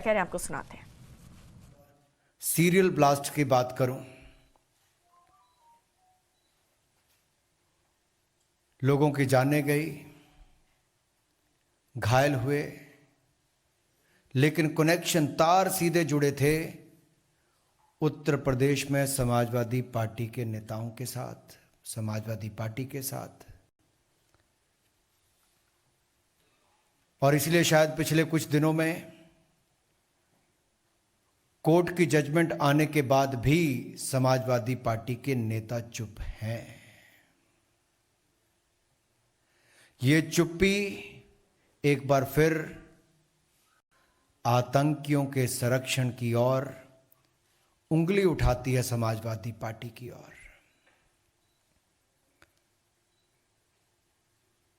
कह रहे हैं आपको सुनाते हैं। सीरियल ब्लास्ट की बात करूं, लोगों की जानें गई, घायल हुए, लेकिन कनेक्शन तार सीधे जुड़े थे उत्तर प्रदेश में समाजवादी पार्टी के नेताओं के साथ, समाजवादी पार्टी के साथ। और इसलिए शायद पिछले कुछ दिनों में कोर्ट की जजमेंट आने के बाद भी समाजवादी पार्टी के नेता चुप हैं। ये चुप्पी एक बार फिर आतंकियों के संरक्षण की ओर उंगली उठाती है, समाजवादी पार्टी की ओर।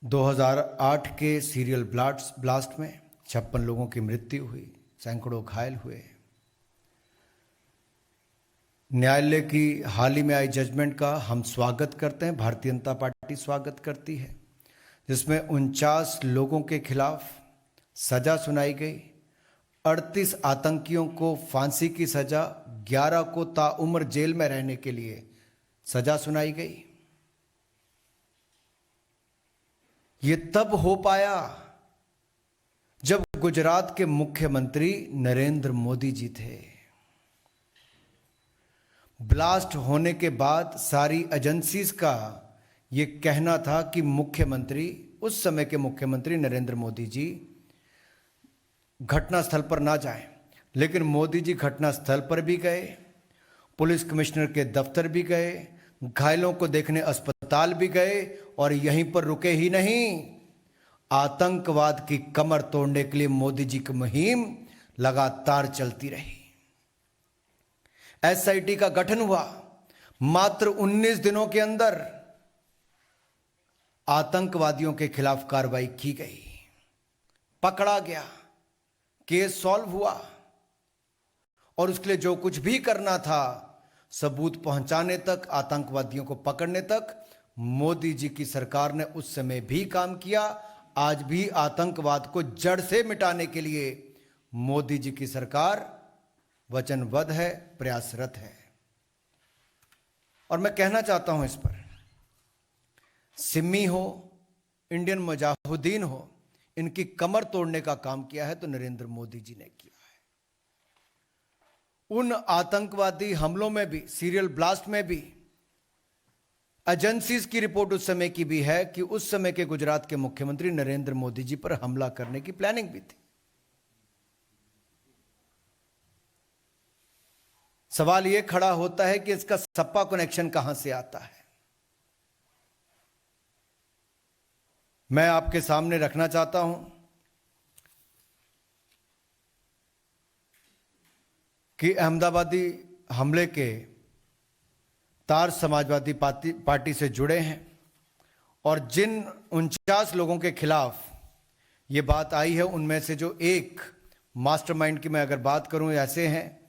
2008 के सीरियल ब्लास्ट में 56 लोगों की मृत्यु हुई, सैकड़ों घायल हुए। न्यायालय की हाल ही में आई जजमेंट का हम स्वागत करते हैं, भारतीय जनता पार्टी स्वागत करती है, जिसमें 49 लोगों के खिलाफ सजा सुनाई गई। 38 आतंकियों को फांसी की सजा, 11 को ताउम्र जेल में रहने के लिए सजा सुनाई गई। ये तब हो पाया जब गुजरात के मुख्यमंत्री नरेंद्र मोदी जी थे। ब्लास्ट होने के बाद सारी एजेंसीज का ये कहना था कि मुख्यमंत्री, उस समय के मुख्यमंत्री नरेंद्र मोदी जी घटनास्थल पर ना जाएं, लेकिन मोदी जी घटनास्थल पर भी गए, पुलिस कमिश्नर के दफ्तर भी गए, घायलों को देखने अस्पताल भी गए, और यहीं पर रुके ही नहीं, आतंकवाद की कमर तोड़ने के लिए मोदी जी की मुहिम लगातार चलती रही। एसआईटी का गठन हुआ, मात्र 19 दिनों के अंदर आतंकवादियों के खिलाफ कार्रवाई की गई, पकड़ा गया, केस सॉल्व हुआ, और उसके लिए जो कुछ भी करना था, सबूत पहुंचाने तक, आतंकवादियों को पकड़ने तक, मोदी जी की सरकार ने उस समय भी काम किया। आज भी आतंकवाद को जड़ से मिटाने के लिए मोदी जी की सरकार वचनबद्ध है, प्रयासरत है। और मैं कहना चाहता हूं इस पर, सिमी हो, इंडियन मुजाहिदीन हो, इनकी कमर तोड़ने का काम किया है तो नरेंद्र मोदी जी ने किया है। उन आतंकवादी हमलों में भी, सीरियल ब्लास्ट में भी, एजेंसीज की रिपोर्ट उस समय की भी है कि उस समय के गुजरात के मुख्यमंत्री नरेंद्र मोदी जी पर हमला करने की प्लानिंग भी थी। सवाल यह खड़ा होता है कि इसका सपा कनेक्शन कहां से आता है। मैं आपके सामने रखना चाहता हूं कि अहमदाबादी हमले के तार समाजवादी पार्टी से जुड़े हैं, और जिन 49 लोगों के खिलाफ ये बात आई है, उनमें से जो एक मास्टरमाइंड की मैं अगर बात करूं, ऐसे हैं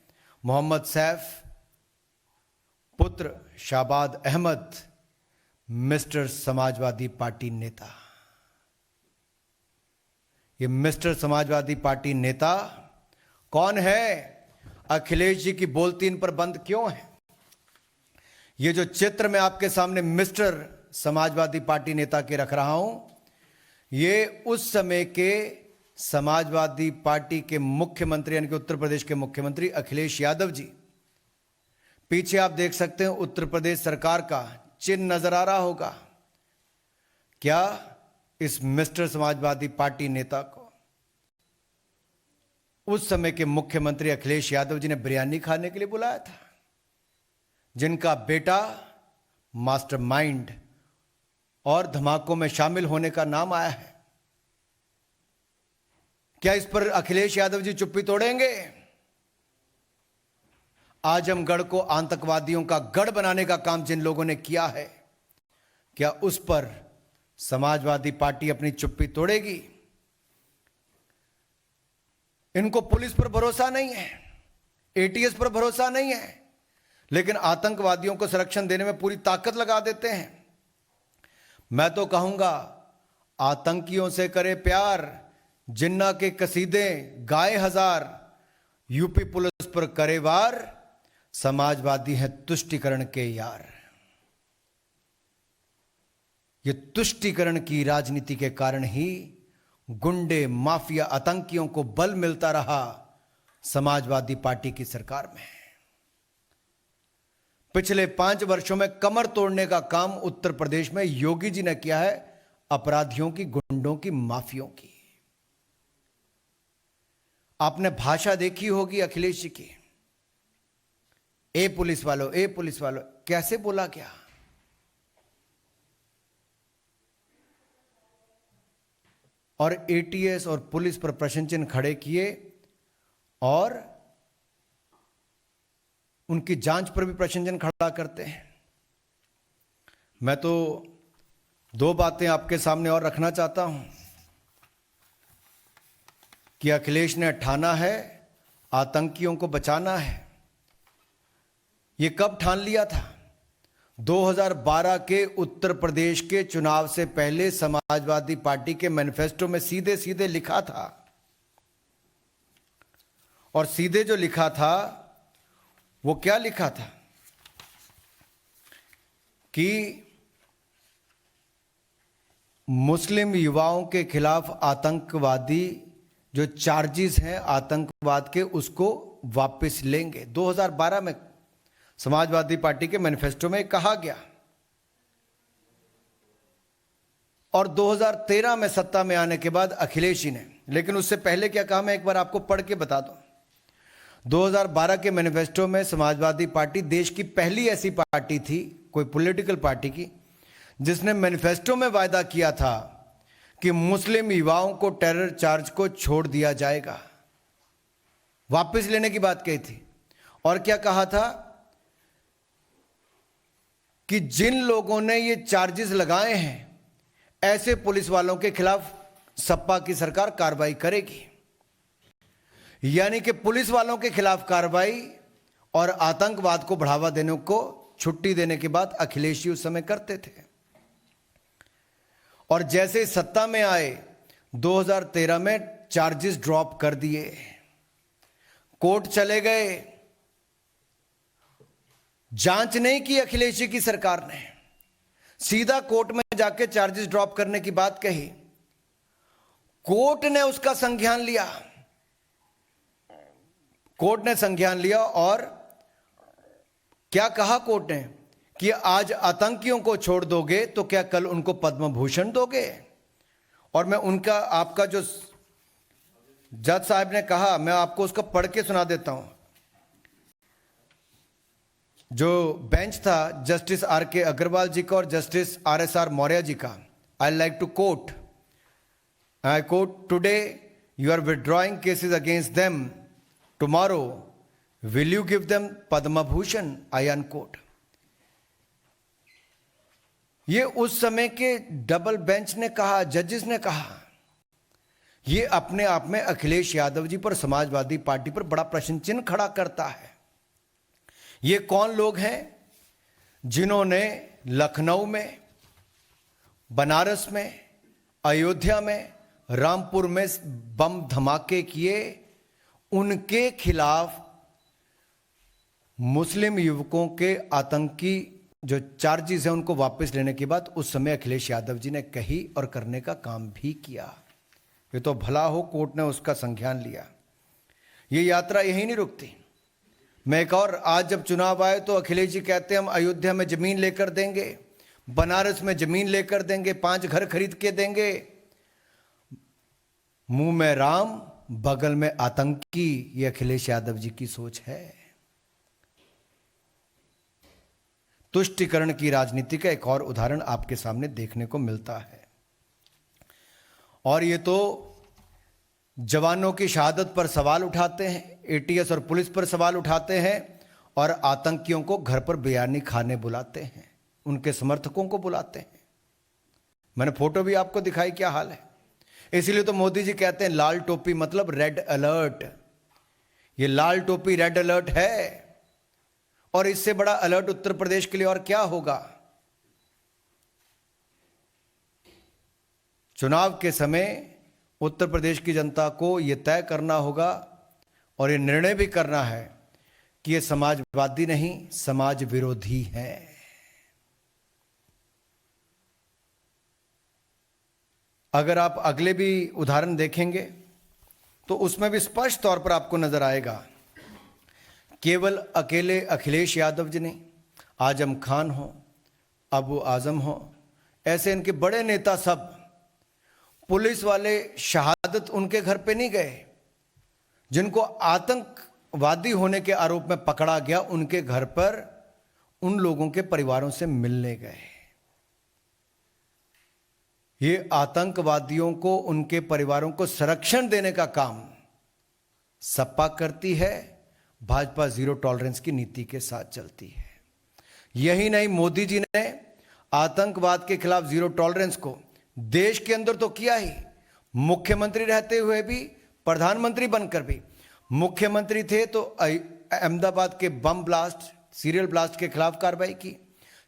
मोहम्मद सैफ पुत्र शाबाद अहमद, मिस्टर समाजवादी पार्टी नेता। ये मिस्टर समाजवादी पार्टी नेता कौन है? अखिलेश जी की बोलती इन पर बंद क्यों है? ये जो चित्र मैं आपके सामने मिस्टर समाजवादी पार्टी नेता के रख रहा हूं, ये उस समय के समाजवादी पार्टी के मुख्यमंत्री, यानी कि उत्तर प्रदेश के मुख्यमंत्री अखिलेश यादव जी, पीछे आप देख सकते हैं उत्तर प्रदेश सरकार का चिन्ह नजर आ रहा होगा। क्या इस मिस्टर समाजवादी पार्टी नेता को उस समय के मुख्यमंत्री अखिलेश यादव जी ने बिरयानी खाने के लिए बुलाया था, जिनका बेटा मास्टरमाइंड और धमाकों में शामिल होने का नाम आया है? क्या इस पर अखिलेश यादव जी चुप्पी तोड़ेंगे? आजमगढ़ को आतंकवादियों का गढ़ बनाने का काम जिन लोगों ने किया है, क्या उस पर समाजवादी पार्टी अपनी चुप्पी तोड़ेगी? इनको पुलिस पर भरोसा नहीं है, एटीएस पर भरोसा नहीं है, लेकिन आतंकवादियों को संरक्षण देने में पूरी ताकत लगा देते हैं। मैं तो कहूंगा, आतंकियों से करे प्यार, जिन्ना के कसीदे गाए हजार, यूपी पुलिस पर करे वार, समाजवादी हैं तुष्टीकरण के यार। ये तुष्टीकरण की राजनीति के कारण ही गुंडे, माफिया, आतंकियों को बल मिलता रहा समाजवादी पार्टी की सरकार में। पिछले 5 वर्षों में कमर तोड़ने का काम उत्तर प्रदेश में योगी जी ने किया है, अपराधियों की, गुंडों की, माफियों की। आपने भाषा देखी होगी अखिलेश जी की, ए पुलिस वालों, ए पुलिस वालों, कैसे बोला क्या? और एटीएस और पुलिस पर प्रश्न चिन्ह खड़े किए और उनकी जांच पर भी प्रश्न चिन्ह खड़ा करते हैं। मैं तो 2 बातें आपके सामने और रखना चाहता हूं कि अखिलेश ने ठाना है आतंकियों को बचाना है। यह कब ठान लिया था? 2012 के उत्तर प्रदेश के चुनाव से पहले समाजवादी पार्टी के मैनिफेस्टो में सीधे सीधे लिखा था, और सीधे जो लिखा था वो क्या लिखा था कि मुस्लिम युवाओं के खिलाफ आतंकवादी जो चार्जेस हैं आतंकवाद के, उसको वापस लेंगे। 2012 में समाजवादी पार्टी के मैनिफेस्टो में कहा गया, और 2013 में सत्ता में आने के बाद अखिलेश जी ने, लेकिन उससे पहले क्या कहा मैं एक बार आपको पढ़ के बता दूं। 2012 के मैनिफेस्टो में समाजवादी पार्टी देश की पहली ऐसी पार्टी थी, कोई पॉलिटिकल पार्टी की, जिसने मैनिफेस्टो में वायदा किया था कि मुस्लिम युवाओं को टेरर चार्ज को छोड़ दिया जाएगा, वापस लेने की बात कही थी। और क्या कहा था कि जिन लोगों ने ये चार्जेस लगाए हैं ऐसे पुलिस वालों के खिलाफ सपा की सरकार कार्रवाई करेगी। यानी कि पुलिस वालों के खिलाफ कार्रवाई और आतंकवाद को बढ़ावा देने को छुट्टी देने की बात अखिलेश जी उस समय करते थे। और जैसे सत्ता में आए 2013 में चार्जेस ड्रॉप कर दिए, कोर्ट चले गए, जांच नहीं की अखिलेश जी की सरकार ने, सीधा कोर्ट में जाके चार्जेस ड्रॉप करने की बात कही। कोर्ट ने उसका संज्ञान लिया, कोर्ट ने संज्ञान लिया, और क्या कहा कोर्ट ने कि आज आतंकियों को छोड़ दोगे तो क्या कल उनको पद्म भूषण दोगे? और मैं उनका, आपका जो जज साहब ने कहा, मैं आपको उसका पढ़ के सुना देता हूं। जो बेंच था जस्टिस आर के अग्रवाल जी का और जस्टिस RSR मौर्य जी का, I like to quote, I quote, today you are withdrawing cases against them, tomorrow will you give them Padma Bhushan, I unquote. ये उस समय के डबल बेंच ने कहा, जजेस ने कहा। ये अपने आप में अखिलेश यादव जी पर, समाजवादी पार्टी पर बड़ा प्रश्न चिन्ह खड़ा करता है। ये कौन लोग हैं जिन्होंने लखनऊ में, बनारस में, अयोध्या में, रामपुर में बम धमाके किए? उनके खिलाफ मुस्लिम युवकों के आतंकी जो चार्जेस हैं उनको वापस लेने की बात उस समय अखिलेश यादव जी ने कही और करने का काम भी किया। ये तो भला हो कोर्ट ने उसका संज्ञान लिया। ये यात्रा यहीं नहीं रुकती। मैं एक और, आज जब चुनाव आए तो अखिलेश जी कहते हैं हम अयोध्या में जमीन लेकर देंगे, बनारस में जमीन लेकर देंगे, 5 घर खरीद के देंगे। मुंह में राम, बगल में आतंकी, ये अखिलेश यादव जी की सोच है। तुष्टीकरण की राजनीति का एक और उदाहरण आपके सामने देखने को मिलता है। और ये तो जवानों की शहादत पर सवाल उठाते हैं, एटीएस और पुलिस पर सवाल उठाते हैं, और आतंकियों को घर पर बिरयानी खाने बुलाते हैं, उनके समर्थकों को बुलाते हैं। मैंने फोटो भी आपको दिखाई, क्या हाल है। इसलिए तो मोदी जी कहते हैं लाल टोपी मतलब रेड अलर्ट। ये लाल टोपी रेड अलर्ट है, और इससे बड़ा अलर्ट उत्तर प्रदेश के लिए और क्या होगा। चुनाव के समय उत्तर प्रदेश की जनता को यह तय करना होगा और ये निर्णय भी करना है कि ये समाजवादी नहीं, समाज विरोधी है। अगर आप अगले भी उदाहरण देखेंगे तो उसमें भी स्पष्ट तौर पर आपको नजर आएगा, केवल अकेले अखिलेश यादव जी नहीं, आजम खान हो, अबू आजम हो, ऐसे इनके बड़े नेता सब, पुलिस वाले शहादत उनके घर पे नहीं गए, जिनको आतंकवादी होने के आरोप में पकड़ा गया उनके घर पर उन लोगों के परिवारों से मिलने गए। ये आतंकवादियों को, उनके परिवारों को संरक्षण देने का काम सपा करती है, भाजपा जीरो टॉलरेंस की नीति के साथ चलती है। यही नहीं, मोदी जी ने आतंकवाद के खिलाफ जीरो टॉलरेंस को देश के अंदर तो किया ही, मुख्यमंत्री रहते हुए भी, प्रधानमंत्री बनकर भी। मुख्यमंत्री थे तो अहमदाबाद के बम ब्लास्ट, सीरियल ब्लास्ट के खिलाफ कार्रवाई की।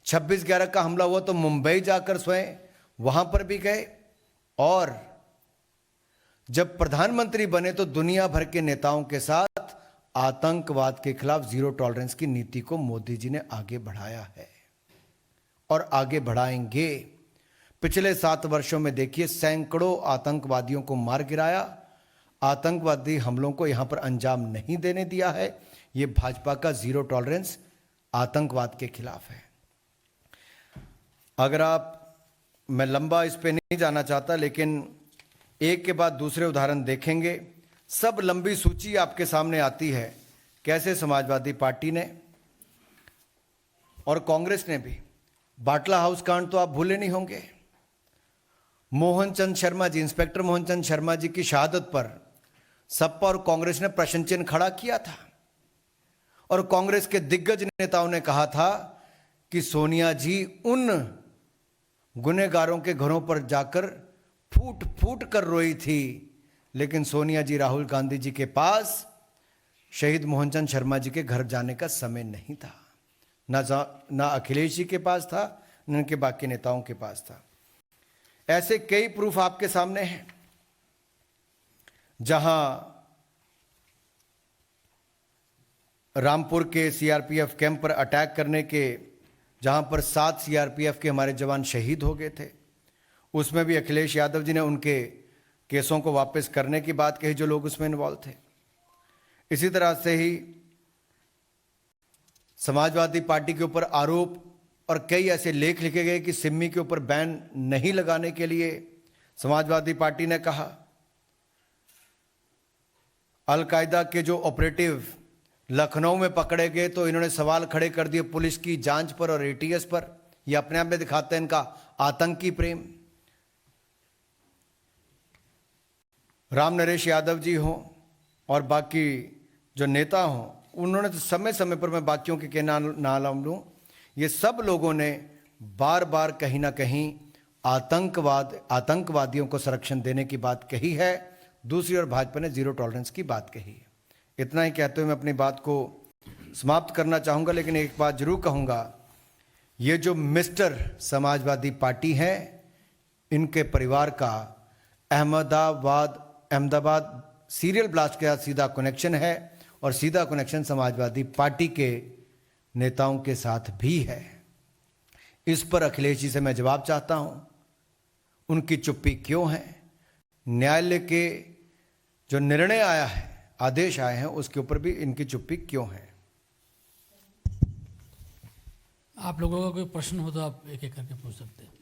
26/11 का हमला हुआ तो मुंबई जाकर स्वयं वहां पर भी गए, और जब प्रधानमंत्री बने तो दुनिया भर के नेताओं के साथ आतंकवाद के खिलाफ जीरो टॉलरेंस की नीति को मोदी जी ने आगे बढ़ाया है और आगे बढ़ाएंगे। पिछले 7 वर्षों में देखिए, सैकड़ों आतंकवादियों को मार गिराया। आतंकवादी हमलों को यहां पर अंजाम नहीं देने दिया है। यह भाजपा का जीरो टॉलरेंस आतंकवाद के खिलाफ है। अगर आप, मैं लंबा इस पे नहीं जाना चाहता, लेकिन एक के बाद दूसरे उदाहरण देखेंगे, सब लंबी सूची आपके सामने आती है, कैसे समाजवादी पार्टी ने और कांग्रेस ने भी, बाटला हाउस कांड तो आप भूले नहीं होंगे। मोहनचंद शर्मा जी, इंस्पेक्टर मोहनचंद शर्मा जी की शहादत पर सपा और कांग्रेस ने प्रश्न चिन्ह खड़ा किया था, और कांग्रेस के दिग्गज नेताओं ने कहा था कि सोनिया जी उन गुनहगारों के घरों पर जाकर फूट फूट कर रोई थी, लेकिन सोनिया जी, राहुल गांधी जी के पास शहीद मोहनचंद शर्मा जी के घर जाने का समय नहीं था, ना अखिलेश जी के पास था, न उनके बाकी नेताओं के पास था। ऐसे कई प्रूफ आपके सामने हैं, जहां रामपुर के सीआरपीएफ कैंप पर अटैक करने के, जहां पर 7 सीआरपीएफ के हमारे जवान शहीद हो गए थे, उसमें भी अखिलेश यादव जी ने उनके केसों को वापस करने की बात कही, जो लोग उसमें इन्वॉल्व थे। इसी तरह से ही समाजवादी पार्टी के ऊपर आरोप और कई ऐसे लेख लिखे गए कि सिमी के ऊपर बैन नहीं लगाने के लिए समाजवादी पार्टी ने कहा। अलकायदा के जो ऑपरेटिव लखनऊ में पकड़े गए तो इन्होंने सवाल खड़े कर दिए पुलिस की जांच पर और एटीएस पर। यह अपने आप में दिखाते हैं इनका आतंकी प्रेम। राम नरेश यादव जी हों और बाकी जो नेता हों, उन्होंने तो समय समय पर, मैं बाकियों के नाम लूं, ये सब लोगों ने बार बार कहीं ना कहीं आतंकवादियों को संरक्षण देने की बात कही है। दूसरी ओर भाजपा ने जीरो टॉलरेंस की बात कही है। इतना ही कहते हुए मैं अपनी बात को समाप्त करना चाहूँगा, लेकिन एक बात जरूर कहूँगा, ये जो मिस्टर समाजवादी पार्टी है, इनके परिवार का अहमदाबाद सीरियल ब्लास्ट के साथ सीधा कनेक्शन है, और सीधा कनेक्शन समाजवादी पार्टी के नेताओं के साथ भी है। इस पर अखिलेश जी से मैं जवाब चाहता हूं, उनकी चुप्पी क्यों है? न्यायालय के जो निर्णय आया है, आदेश आए हैं, उसके ऊपर भी इनकी चुप्पी क्यों है? आप लोगों का कोई प्रश्न हो तो आप एक एक करके पूछ सकते हैं।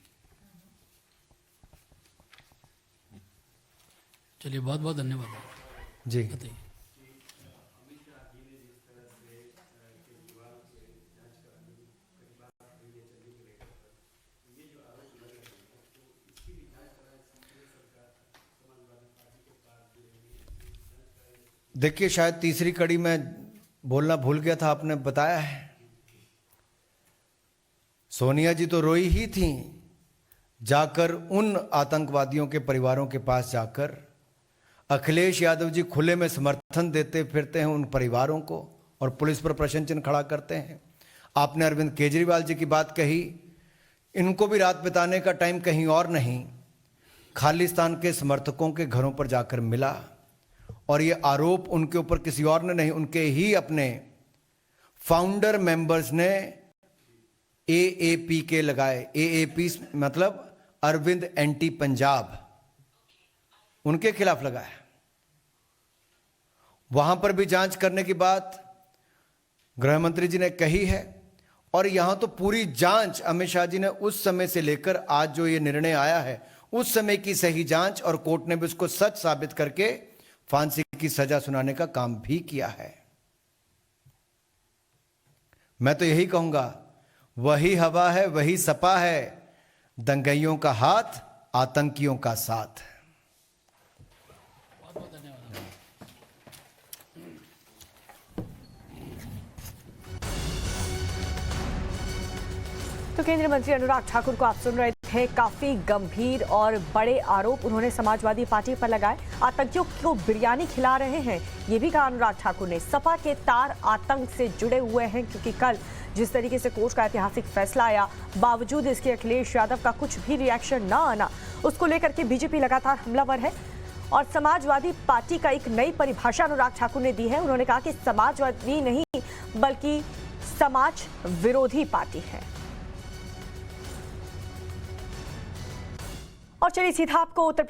चलिए, बहुत बहुत धन्यवाद जी। बताइए। देखिए, शायद तीसरी कड़ी में बोलना भूल गया था, आपने बताया है। सोनिया जी तो रोई ही थी, जाकर उन आतंकवादियों के परिवारों के पास जाकर अखिलेश यादव जी खुले में समर्थन देते फिरते हैं उन परिवारों को, और पुलिस पर प्रश्न चिन्ह खड़ा करते हैं। आपने अरविंद केजरीवाल जी की बात कही, इनको भी रात बिताने का टाइम कहीं और नहीं, खालिस्तान के समर्थकों के घरों पर जाकर मिला और ये आरोप उनके ऊपर किसी और ने नहीं, उनके ही अपने फाउंडर मेंबर्स ने एएपी के लगाए। एएपी मतलब अरविंद एंटी पंजाब, उनके खिलाफ लगाया। वहां पर भी जांच करने की बात गृह मंत्री जी ने कही है, और यहां तो पूरी जांच अमित शाह जी ने उस समय से लेकर आज जो ये निर्णय आया है उस समय की सही जांच, और कोर्ट ने भी उसको सच साबित करके फांसी की सजा सुनाने का काम भी किया है। मैं तो यही कहूंगा, वही हवा है वही सपा है, दंगइयों का हाथ आतंकियों का साथ। बहुत बहुत धन्यवाद। तो केंद्रीय मंत्री अनुराग ठाकुर को आप सुन रहे थे। काफी गंभीर और बड़े आरोप उन्होंने समाजवादी पार्टी पर लगाए। आतंकियों को बिरयानी खिला रहे हैं, ये भी कहा अनुराग ठाकुर ने। सपा के तार आतंक से जुड़े हुए हैं, क्योंकि कल जिस तरीके से कोर्ट का ऐतिहासिक फैसला आया, बावजूद इसके अखिलेश यादव का कुछ भी रिएक्शन न आना, उसको लेकर के बीजेपी लगातार हमलावर है। और समाजवादी पार्टी का एक नई परिभाषा अनुराग ठाकुर ने दी है। उन्होंने कहा कि समाजवादी नहीं बल्कि समाज विरोधी पार्टी है। और चलिए सीधा आपको उत्तर